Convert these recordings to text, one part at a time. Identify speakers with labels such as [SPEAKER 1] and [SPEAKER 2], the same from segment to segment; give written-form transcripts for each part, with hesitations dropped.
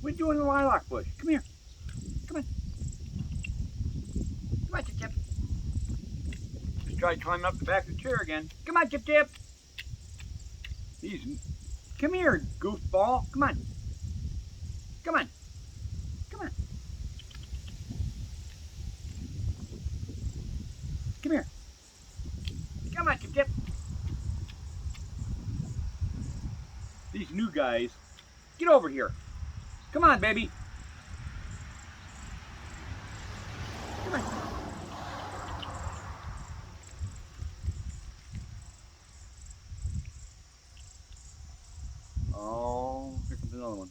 [SPEAKER 1] What are you doing in the lilac bush? Come here. Come on. Come on, Chip Chip. Just try climbing up the back of the chair again. Come on, Chip Chip. Come here, goofball. Come on. Come on. Come on. Come here. Come on, Chip Chip. These new guys. Get over here. Come on, baby. Come on. Oh, here comes another one.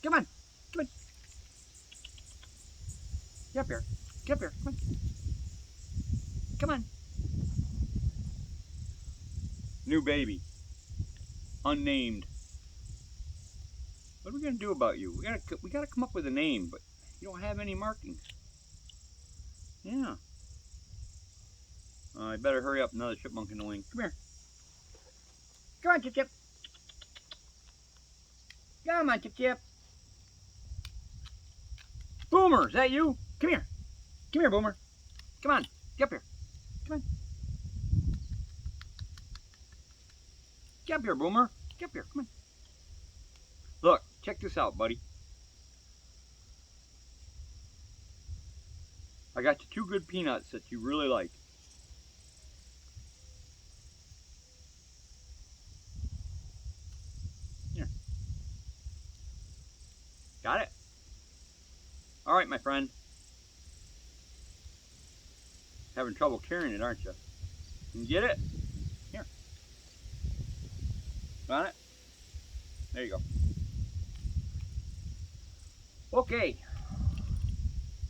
[SPEAKER 1] Come on. Come on. Get up here. Get up here. Come on. Come on. New baby. Unnamed. What are we gonna do about you? We gotta come up with a name, but you don't have any markings. Yeah. I better hurry up. Another chipmunk in the wing. Come here. Come on, Chip Chip. Come on, Chip Chip. Boomer, is that you? Come here. Come here, Boomer. Come on. Get up here. Come on. Get up here, Boomer. Get up here. Come on. Look, check this out, buddy. I got you 2 good peanuts that you really like. Here. Got it? All right, my friend. Having trouble carrying it, aren't you? Can you get it? Here. Got it? There you go. Okay.